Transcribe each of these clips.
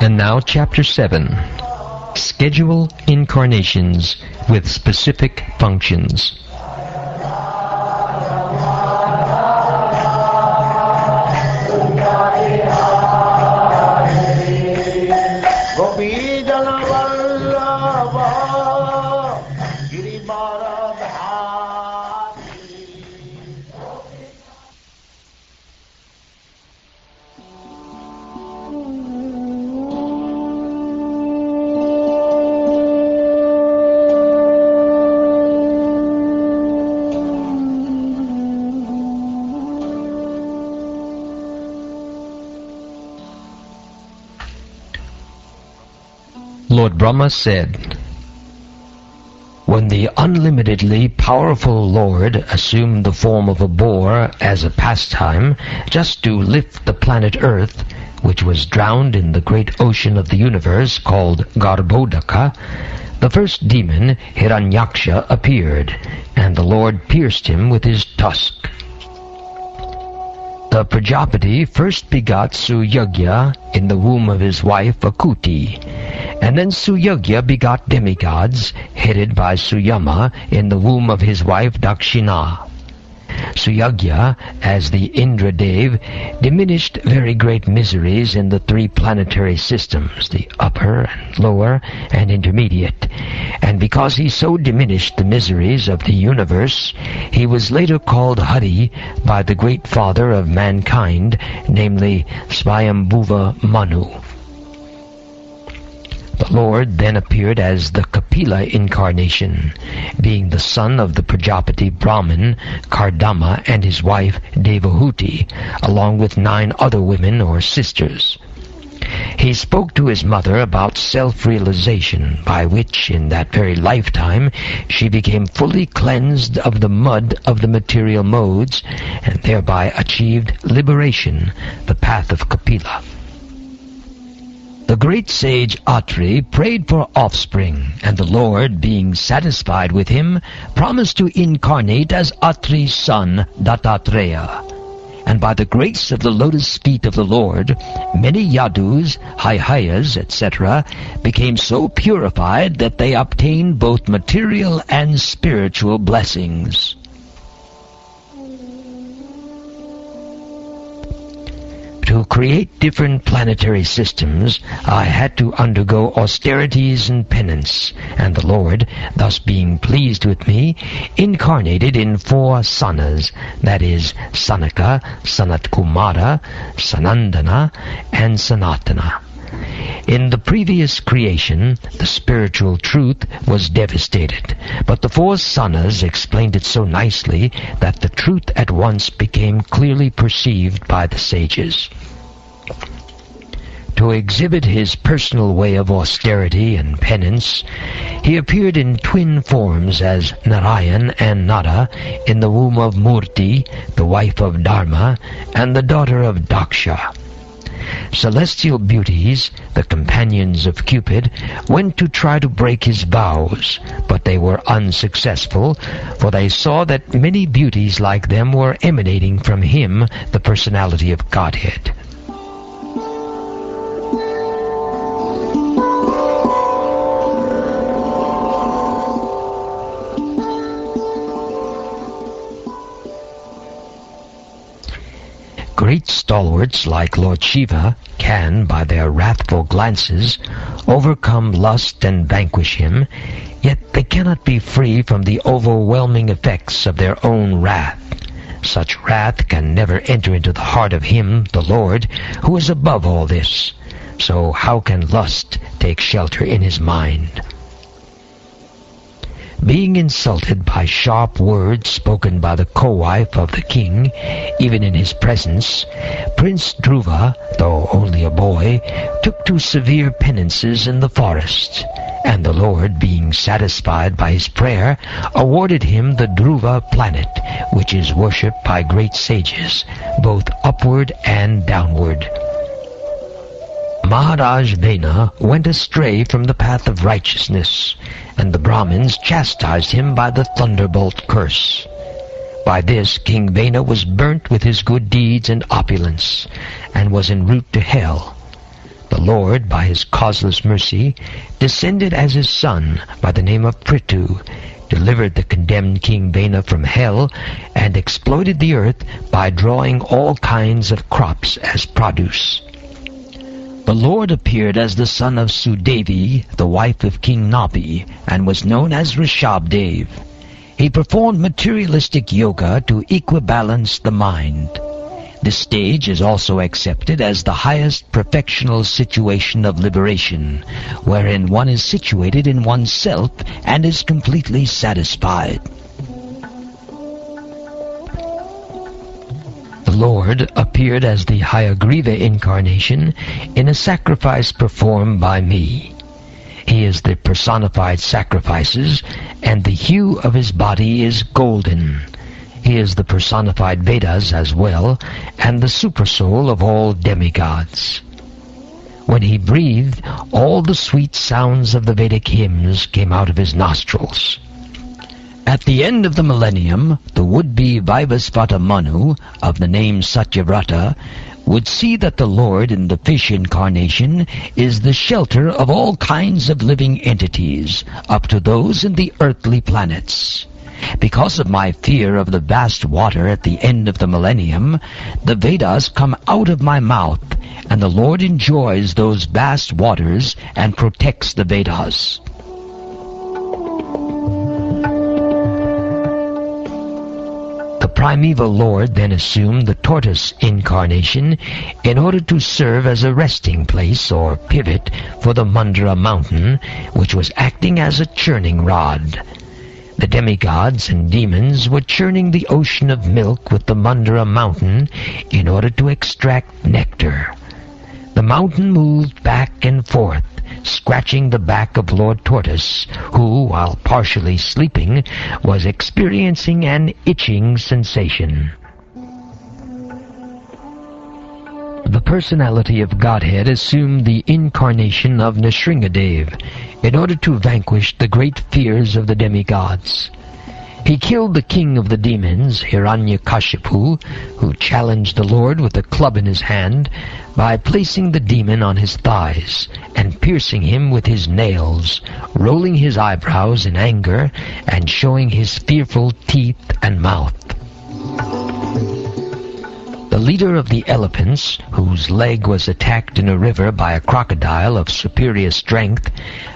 And now Chapter 7. Schedule incarnations with specific functions. Lord Brahma said, "When the unlimitedly powerful Lord assumed the form of a boar as a pastime, just to lift the planet Earth, which was drowned in the great ocean of the universe called Garbhodaka, the first demon, Hiranyaksha, appeared, and the Lord pierced him with his tusk. The Prajapati first begot Suyagya in the womb of his wife Akuti, and then Suyagya begot demigods, headed by Suyama, in the womb of his wife Dakshina. Suyagya, as the Indradev, diminished very great miseries in the three planetary systems, the upper and lower and intermediate, and because he so diminished the miseries of the universe, he was later called Hari by the great father of mankind, namely Swayambhuva Manu. The Lord then appeared as the Kapila incarnation, being the son of the Prajapati Brahmin, Kardama, and his wife Devahuti, along with 9 other women or sisters. He spoke to his mother about self-realization, by which, in that very lifetime, she became fully cleansed of the mud of the material modes, and thereby achieved liberation, the path of Kapila. The great sage Atri prayed for offspring, and the Lord, being satisfied with him, promised to incarnate as Atri's son, Dattatreya. And by the grace of the lotus feet of the Lord, many Yadus, Haihayas, etc., became so purified that they obtained both material and spiritual blessings. To create different planetary systems, I had to undergo austerities and penance, and the Lord, thus being pleased with me, incarnated in 4 sanas, that is, Sanaka, Sanatkumara, Sanandana, and Sanatana. In the previous creation, the spiritual truth was devastated, but the 4 sanas explained it so nicely that the truth at once became clearly perceived by the sages. To exhibit his personal way of austerity and penance, he appeared in twin forms as Narayan and Nara in the womb of Murti, the wife of Dharma, and the daughter of Daksha. Celestial beauties, the companions of Cupid, went to try to break his vows, but they were unsuccessful, for they saw that many beauties like them were emanating from him, the personality of Godhead. Great stalwarts like Lord Shiva can, by their wrathful glances, overcome lust and vanquish him, yet they cannot be free from the overwhelming effects of their own wrath. Such wrath can never enter into the heart of him, the Lord, who is above all this. So how can lust take shelter in his mind? Being insulted by sharp words spoken by the co-wife of the king, even in his presence, Prince Dhruva, though only a boy, took to severe penances in the forest, and the Lord, being satisfied by his prayer, awarded him the Dhruva planet, which is worshipped by great sages, both upward and downward. Maharaj Vena went astray from the path of righteousness, and the Brahmins chastised him by the thunderbolt curse. By this King Vena was burnt with his good deeds and opulence, and was en route to hell. The Lord, by his causeless mercy, descended as his son by the name of Prithu, delivered the condemned King Vena from hell, and exploited the earth by drawing all kinds of crops as produce. The Lord appeared as the son of Sudevi, the wife of King Nabi, and was known as Rishabdev. He performed materialistic yoga to equibalance the mind. This stage is also accepted as the highest perfectional situation of liberation, wherein one is situated in oneself and is completely satisfied. The Lord appeared as the Hayagriva incarnation in a sacrifice performed by me. He is the personified sacrifices, and the hue of his body is golden. He is the personified Vedas as well, and the supersoul of all demigods. When he breathed, all the sweet sounds of the Vedic hymns came out of his nostrils. At the end of the millennium, the would-be Vaivasvata Manu, of the name Satyavrata, would see that the Lord in the fish incarnation is the shelter of all kinds of living entities, up to those in the earthly planets. Because of my fear of the vast water at the end of the millennium, the Vedas come out of my mouth, and the Lord enjoys those vast waters and protects the Vedas. The primeval Lord then assumed the tortoise incarnation in order to serve as a resting place or pivot for the Mandara mountain, which was acting as a churning rod. The demigods and demons were churning the ocean of milk with the Mandara mountain in order to extract nectar. The mountain moved back and forth, scratching the back of Lord Tortoise, who, while partially sleeping, was experiencing an itching sensation. The personality of Godhead assumed the incarnation of Nrsingadev in order to vanquish the great fears of the demigods. He killed the king of the demons, Hiranyakashipu, who challenged the Lord with a club in his hand, by placing the demon on his thighs and piercing him with his nails, rolling his eyebrows in anger and showing his fearful teeth and mouth. The leader of the elephants, whose leg was attacked in a river by a crocodile of superior strength,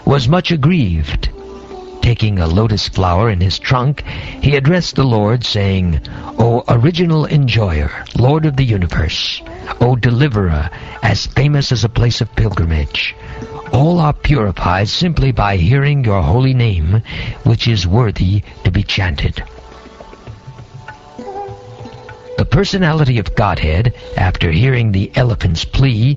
was much aggrieved. Taking a lotus flower in his trunk, he addressed the Lord, saying, "O original enjoyer, Lord of the universe, O deliverer, as famous as a place of pilgrimage, all are purified simply by hearing your holy name, which is worthy to be chanted." The personality of Godhead, after hearing the elephant's plea,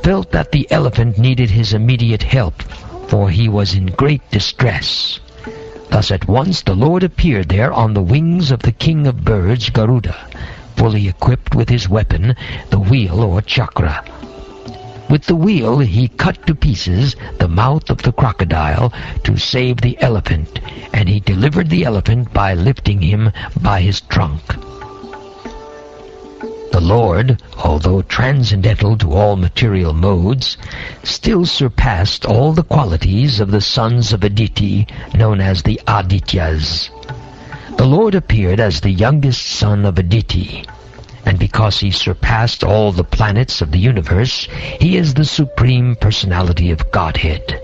felt that the elephant needed his immediate help, for he was in great distress. Thus at once the Lord appeared there on the wings of the king of birds, Garuda, fully equipped with his weapon, the wheel or chakra. With the wheel he cut to pieces the mouth of the crocodile to save the elephant, and he delivered the elephant by lifting him by his trunk. The Lord, although transcendental to all material modes, still surpassed all the qualities of the sons of Aditi, known as the Adityas. The Lord appeared as the youngest son of Aditi, and because he surpassed all the planets of the universe, he is the supreme personality of Godhead.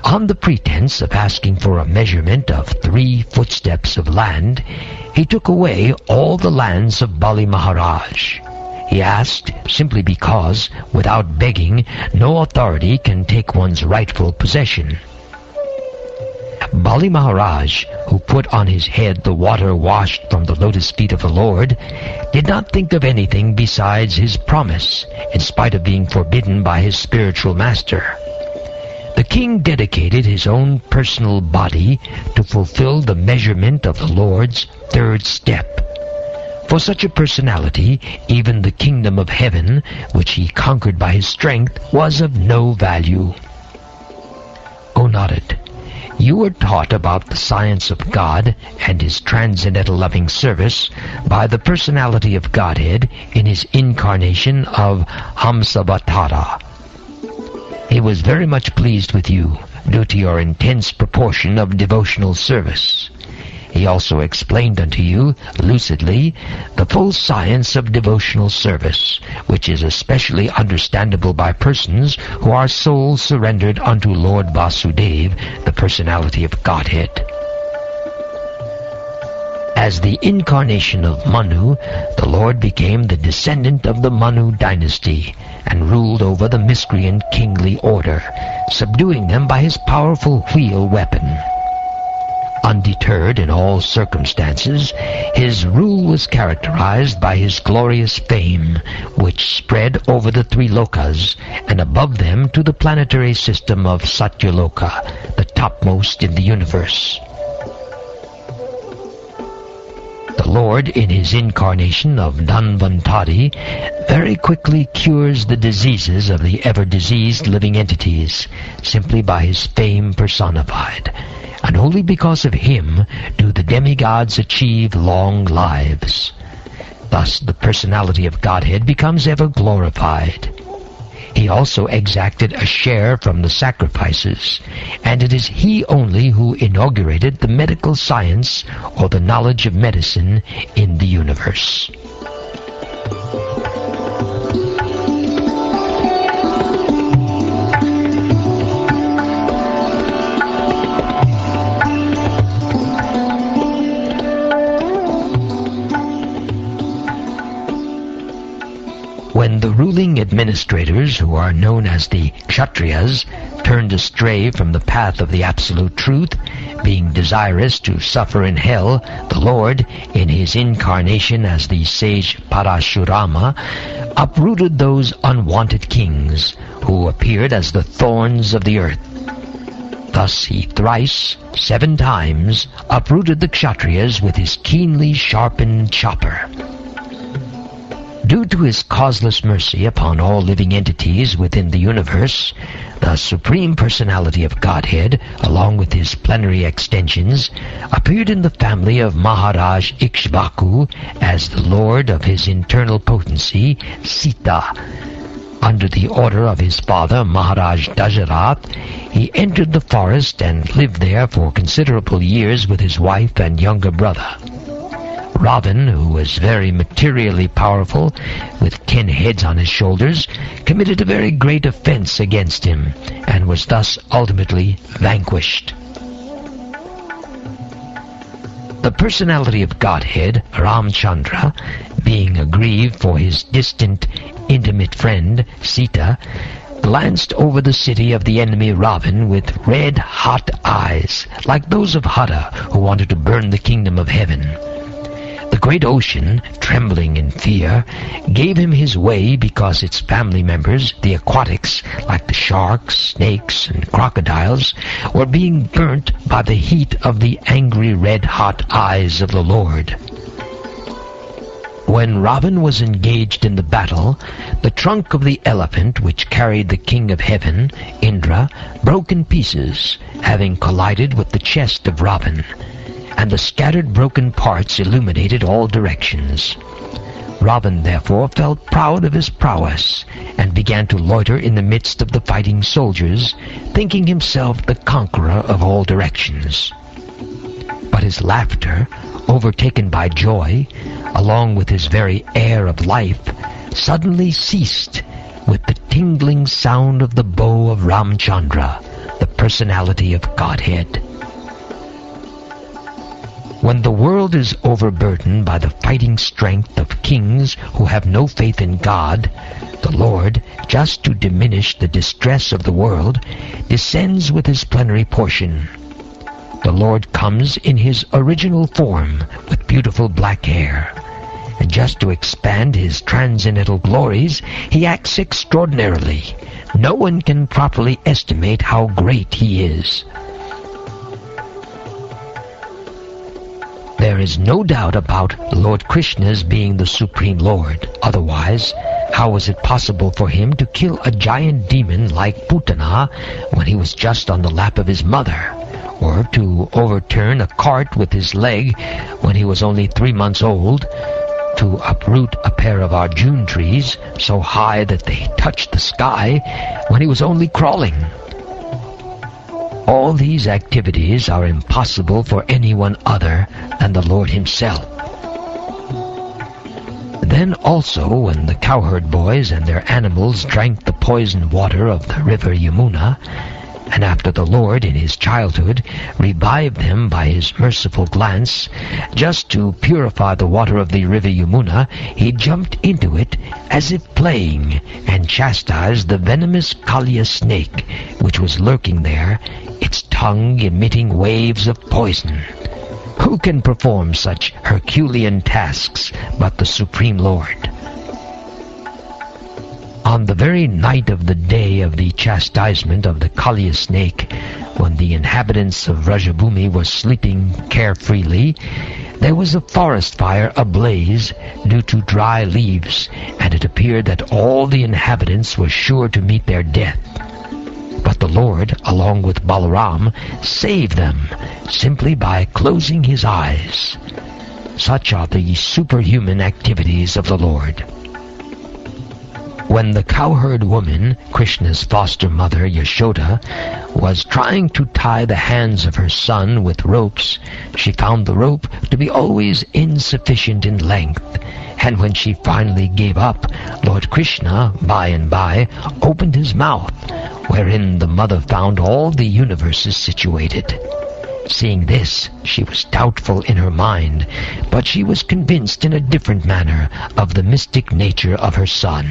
On the pretense of asking for a measurement of 3 footsteps of land, he took away all the lands of Bali Maharaj. He asked simply because, without begging, no authority can take one's rightful possession. Bali Maharaj, who put on his head the water washed from the lotus feet of the Lord, did not think of anything besides his promise, in spite of being forbidden by his spiritual master. The king dedicated his own personal body to fulfill the measurement of the Lord's 3rd step. For such a personality, even the kingdom of heaven, which he conquered by his strength, was of no value. O Narad, you were taught about the science of God and his transcendental loving service by the personality of Godhead in his incarnation of Hamsavatara. He was very much pleased with you due to your intense proportion of devotional service. He also explained unto you lucidly the full science of devotional service, which is especially understandable by persons who are souls surrendered unto Lord Vasudeva, the personality of Godhead. As the incarnation of Manu, the Lord became the descendant of the Manu dynasty and ruled over the miscreant kingly order, subduing them by his powerful wheel weapon. Undeterred in all circumstances, his rule was characterized by his glorious fame, which spread over the three lokas, and above them to the planetary system of Satyaloka, the topmost in the universe. The Lord, in his incarnation of Dhanvantari, very quickly cures the diseases of the ever-diseased living entities, simply by his fame personified. And only because of him do the demigods achieve long lives. Thus the personality of Godhead becomes ever glorified. He also exacted a share from the sacrifices, and it is he only who inaugurated the medical science or the knowledge of medicine in the universe. When the ruling administrators, who are known as the Kshatriyas, turned astray from the path of the absolute truth, being desirous to suffer in hell, the Lord, in his incarnation as the sage Parashurama, uprooted those unwanted kings, who appeared as the thorns of the earth. Thus he thrice, 7 times, uprooted the Kshatriyas with his keenly sharpened chopper. Due to his causeless mercy upon all living entities within the universe, the Supreme Personality of Godhead, along with his plenary extensions, appeared in the family of Maharaj Ikshvaku as the Lord of his internal potency, Sita. Under the order of his father, Maharaj Dajarath, he entered the forest and lived there for considerable years with his wife and younger brother. Ravan, who was very materially powerful, with 10 heads on his shoulders, committed a very great offense against him, and was thus ultimately vanquished. The personality of Godhead, Ramchandra, being aggrieved for his distant, intimate friend, Sita, glanced over the city of the enemy Ravan with red-hot eyes, like those of Hara, who wanted to burn the kingdom of heaven. The great ocean, trembling in fear, gave him his way because its family members, the aquatics, like the sharks, snakes, and crocodiles, were being burnt by the heat of the angry red-hot eyes of the Lord. When Ravan was engaged in the battle, the trunk of the elephant which carried the king of heaven, Indra, broke in pieces, having collided with the chest of Ravan, and the scattered broken parts illuminated all directions. Ravan therefore felt proud of his prowess, and began to loiter in the midst of the fighting soldiers, thinking himself the conqueror of all directions. But his laughter, overtaken by joy, along with his very air of life, suddenly ceased with the tingling sound of the bow of Ramchandra, the personality of Godhead. When the world is overburdened by the fighting strength of kings who have no faith in God, the Lord, just to diminish the distress of the world, descends with his plenary portion. The Lord comes in his original form with beautiful black hair, and just to expand his transcendental glories, he acts extraordinarily. No one can properly estimate how great he is. There is no doubt about Lord Krishna's being the Supreme Lord. Otherwise, how was it possible for him to kill a giant demon like Putana when he was just on the lap of his mother, or to overturn a cart with his leg when he was only 3 months old, to uproot a pair of Arjun trees so high that they touched the sky when he was only crawling. All these activities are impossible for anyone other than the Lord himself. Then also, when the cowherd boys and their animals drank the poisoned water of the river Yamuna, and after the Lord in his childhood revived them by his merciful glance, just to purify the water of the river Yamuna, he jumped into it as if playing, and chastised the venomous Kalya snake, which was lurking there, its tongue emitting waves of poison. Who can perform such Herculean tasks but the Supreme Lord? On the very night of the day of the chastisement of the Kalya snake, when the inhabitants of Vrajabhumi were sleeping carefreely, there was a forest fire ablaze due to dry leaves, and it appeared that all the inhabitants were sure to meet their death. But the Lord, along with Balaram, saved them simply by closing his eyes. Such are the superhuman activities of the Lord. When the cowherd woman, Krishna's foster mother Yashoda, was trying to tie the hands of her son with ropes, she found the rope to be always insufficient in length, and when she finally gave up, Lord Krishna, by and by, opened his mouth, wherein the mother found all the universes situated. Seeing this, she was doubtful in her mind, but she was convinced in a different manner of the mystic nature of her son.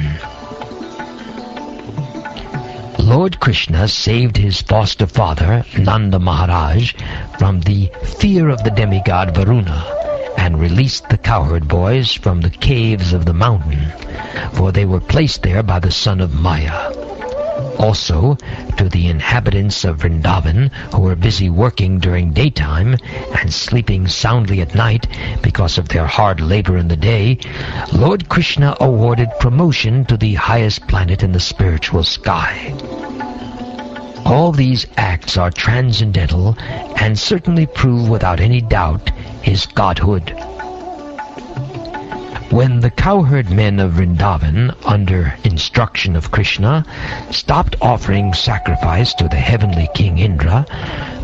Lord Krishna saved his foster father, Nanda Maharaj, from the fear of the demigod Varuna, and released the cowherd boys from the caves of the mountain, for they were placed there by the son of Maya. Also, to the inhabitants of Vrindavan, who were busy working during daytime and sleeping soundly at night because of their hard labor in the day, Lord Krishna awarded promotion to the highest planet in the spiritual sky. All these acts are transcendental and certainly prove without any doubt his godhood. When the cowherd men of Vrindavan, under instruction of Krishna, stopped offering sacrifice to the heavenly king Indra,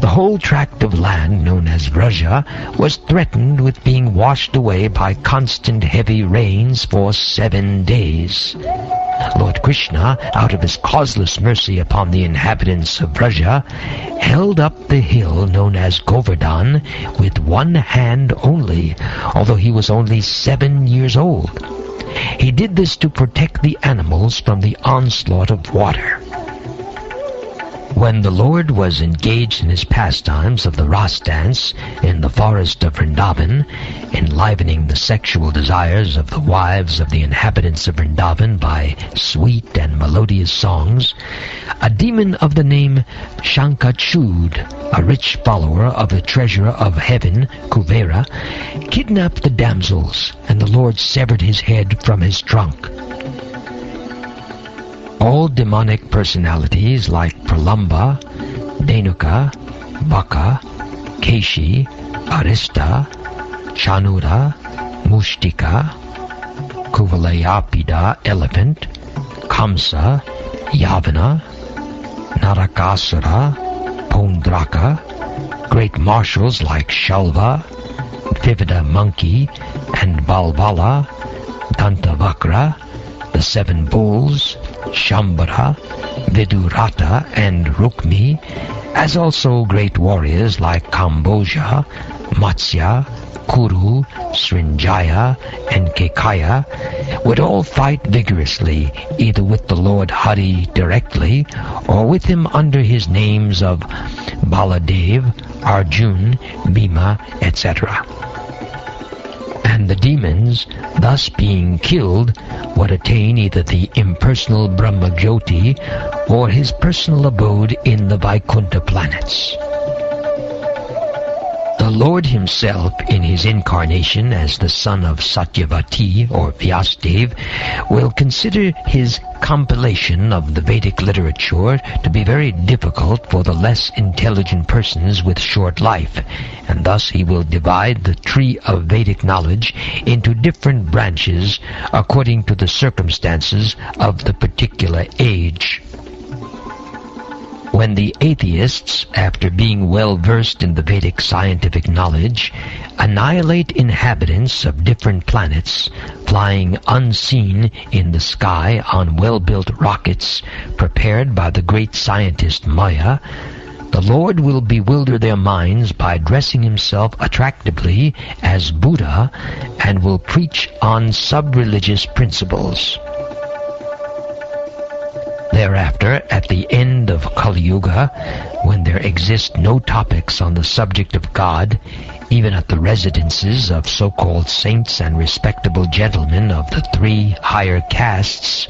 the whole tract of land known as Vraja was threatened with being washed away by constant heavy rains for 7 days. Lord Krishna, out of his causeless mercy upon the inhabitants of Vraja, held up the hill known as Govardhan with one hand only, although he was only 7 years old. He did this to protect the animals from the onslaught of water. When the Lord was engaged in his pastimes of the Ras dance in the forest of Vrindavan, enlivening the sexual desires of the wives of the inhabitants of Vrindavan by sweet and melodious songs, a demon of the name Shankachud, a rich follower of the treasurer of heaven, Kuvera, kidnapped the damsels, and the Lord severed his head from his trunk. All demonic personalities like Pralamba, Denuka, Baka, Keshi, Arista, Chanura, Mushtika, Kuvalayapida, elephant, Kamsa, Yavana, Narakasura, Pondraka, great marshals like Shalva, Vivida monkey, and Balbala, Dantavakra, the 7 bulls, Shambhara, Vidurata, and Rukmi, as also great warriors like Kamboja, Matsya, Kuru, Srinjaya, and Kekaya, would all fight vigorously, either with the Lord Hari directly, or with him under his names of Baladev, Arjun, Bhima, etc. And the demons, thus being killed, would attain either the impersonal Brahmajyoti or his personal abode in the Vaikuntha planets. The The Lord himself, in his incarnation as the son of Satyavati or Vyasadeva, will consider his compilation of the Vedic literature to be very difficult for the less intelligent persons with short life, and thus he will divide the tree of Vedic knowledge into different branches according to the circumstances of the particular age. When the atheists, after being well versed in the Vedic scientific knowledge, annihilate inhabitants of different planets, flying unseen in the sky on well-built rockets prepared by the great scientist Maya, the Lord will bewilder their minds by dressing himself attractively as Buddha and will preach on sub-religious principles. Thereafter, at the end of Kali Yuga, when there exist no topics on the subject of God, even at the residences of so-called saints and respectable gentlemen of the three higher castes,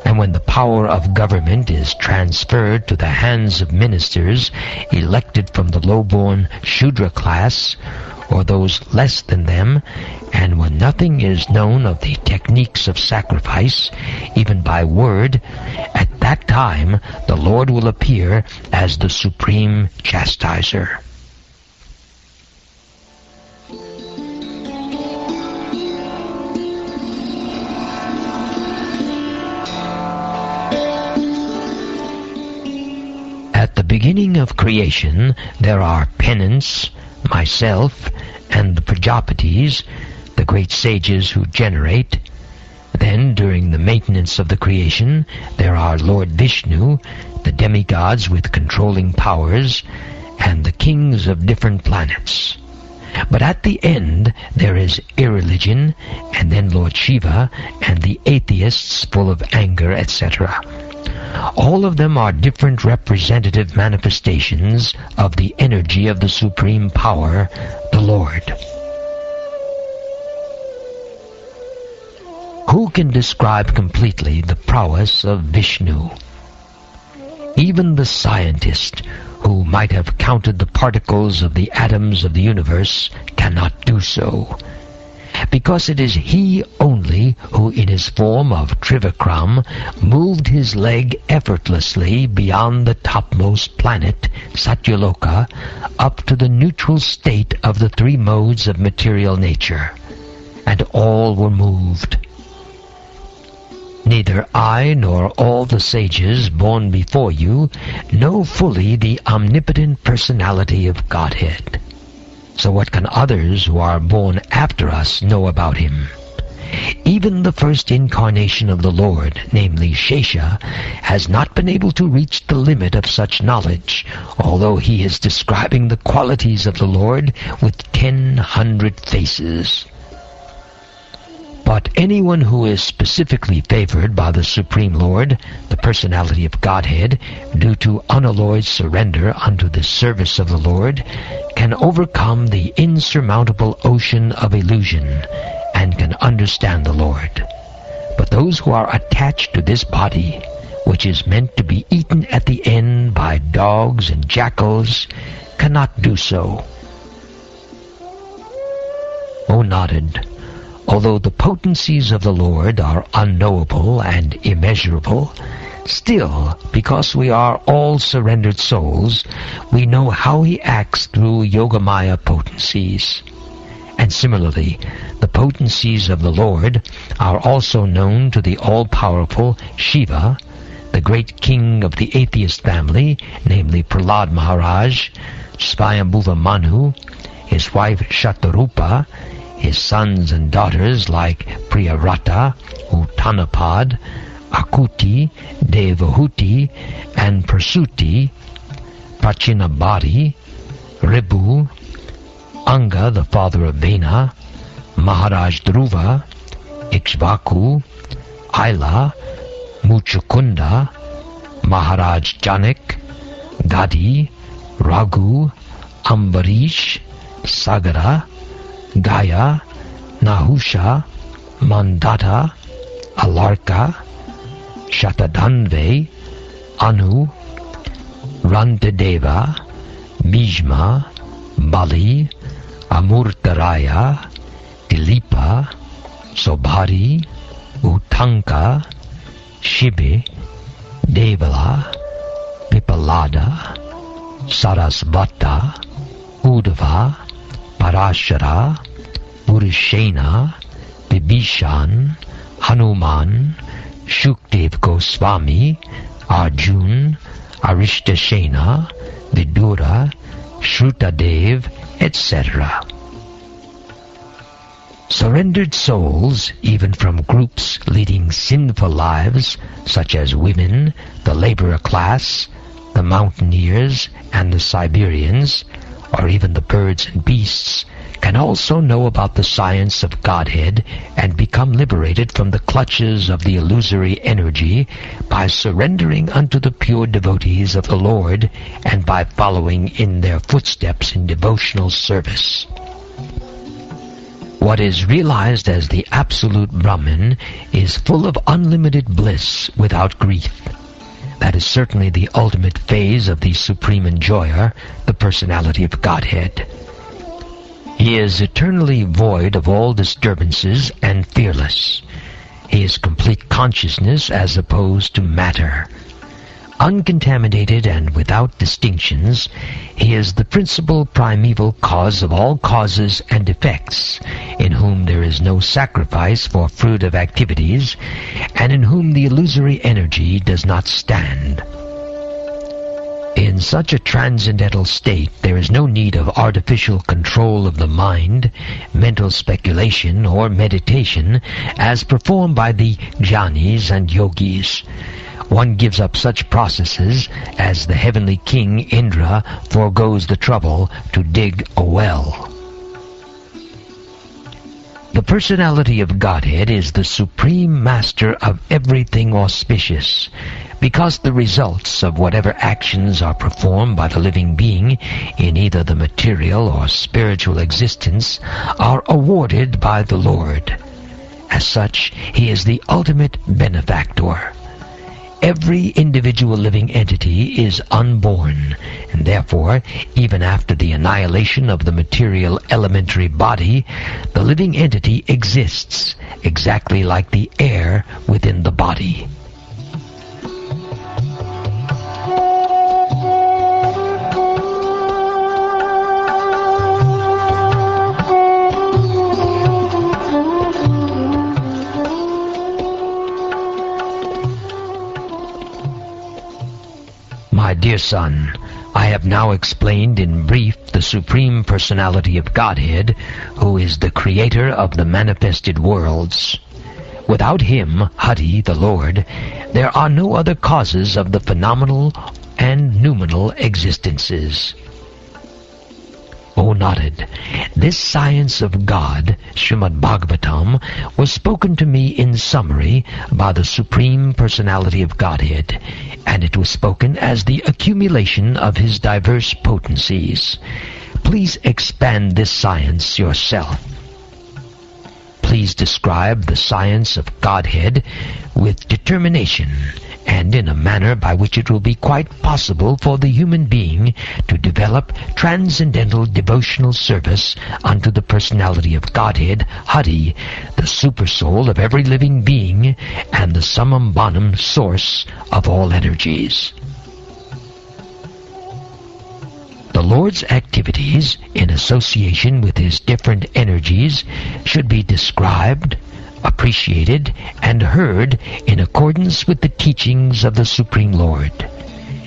and when the power of government is transferred to the hands of ministers elected from the low-born Shudra class, or those less than them, and when nothing is known of the techniques of sacrifice, even by word, at that time the Lord will appear as the supreme chastiser. At the beginning of creation, there are penance, myself, and the Prajapatis, the great sages who generate. Then, during the maintenance of the creation, there are Lord Vishnu, the demigods with controlling powers, and the kings of different planets. But at the end, there is irreligion, and then Lord Shiva, and the atheists full of anger, etc. All of them are different representative manifestations of the energy of the supreme power, the Lord. Who can describe completely the prowess of Vishnu? Even the scientist, who might have counted the particles of the atoms of the universe, cannot do so, because it is he only who in his form of Trivikram moved his leg effortlessly beyond the topmost planet, Satyaloka, up to the neutral state of the three modes of material nature, and all were moved. Neither I nor all the sages born before you know fully the omnipotent personality of Godhead. So what can others who are born after us know about him? Even the first incarnation of the Lord, namely Shesha, has not been able to reach the limit of such knowledge, although he is describing the qualities of the Lord with 1,000 faces. But anyone who is specifically favored by the Supreme Lord, the personality of Godhead, due to unalloyed surrender unto the service of the Lord, can overcome the insurmountable ocean of illusion and can understand the Lord. But those who are attached to this body, which is meant to be eaten at the end by dogs and jackals, cannot do so. O nodded. Although the potencies of the Lord are unknowable and immeasurable, still, because we are all surrendered souls, we know how he acts through Yogamaya potencies. And similarly, the potencies of the Lord are also known to the all-powerful Shiva, the great king of the atheist family, namely Prahlad Maharaj, Swayambhuva Manu, his wife Shatarupa, his sons and daughters like Priyavrata, Uttanapad, Akuti, Devahuti, and Prasuti, Prachinabhati, Ribu, Anga, the father of Vena, Maharaj Dhruva, Ikshvaku, Aila, Muchukunda, Maharaj Janak, Gadi, Raghu, Ambarish, Sagara, Gaya, Nahusha, Mandata, Alarka, Shatadanve, Anu, Rantadeva, Bhishma, Bali, Amurtaraya, Dilipa, Sobhari, Utanka, Shibi, Devala, Pipalada, Sarasvata, Uddhava, Parashara, Purishena, Vibhishan, Hanuman, Shukdev Goswami, Arjun, Arishtashena, Vidura, Shrutadev, etc. Surrendered souls, even from groups leading sinful lives, such as women, the laborer class, the mountaineers, and the Siberians, or even the birds and beasts, can also know about the science of Godhead and become liberated from the clutches of the illusory energy by surrendering unto the pure devotees of the Lord and by following in their footsteps in devotional service. What is realized as the absolute Brahman is full of unlimited bliss without grief. That is certainly the ultimate phase of the Supreme Enjoyer, the Personality of Godhead. He is eternally void of all disturbances and fearless. He is complete consciousness as opposed to matter. Uncontaminated and without distinctions, he is the principal primeval cause of all causes and effects, in whom there is no sacrifice for fruit of activities, and in whom the illusory energy does not stand. In such a transcendental state, there is no need of artificial control of the mind, mental speculation, or meditation, as performed by the jnanis and yogis. One gives up such processes as the heavenly king Indra forgoes the trouble to dig a well. The Personality of Godhead is the supreme master of everything auspicious, because the results of whatever actions are performed by the living being in either the material or spiritual existence are awarded by the Lord. As such, he is the ultimate benefactor. Every individual living entity is unborn, and therefore, even after the annihilation of the material elementary body, the living entity exists, exactly like the air within the body. My dear son, I have now explained in brief the Supreme Personality of Godhead, who is the creator of the manifested worlds. Without him, Hari, the Lord, there are no other causes of the phenomenal and noumenal existences. O Narad, this science of God, Srimad Bhagavatam, was spoken to me in summary by the Supreme Personality of Godhead, and it was spoken as the accumulation of his diverse potencies. Please expand this science yourself. Please describe the science of Godhead with determination and in a manner by which it will be quite possible for the human being to develop transcendental devotional service unto the Personality of Godhead, Hari, the Supersoul of every living being and the summum bonum source of all energies. The Lord's activities in association with his different energies should be described, appreciated, and heard in accordance with the teachings of the Supreme Lord.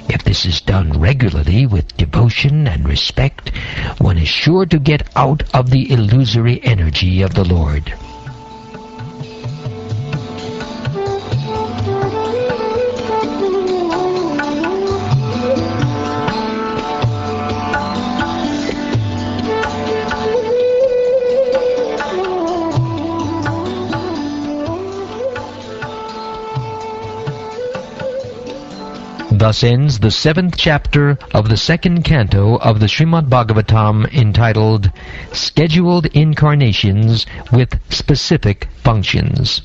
If this is done regularly with devotion and respect, one is sure to get out of the illusory energy of the Lord. Thus ends the 7th chapter of the 2nd canto of the Srimad Bhagavatam, entitled Scheduled Incarnations with Specific Functions.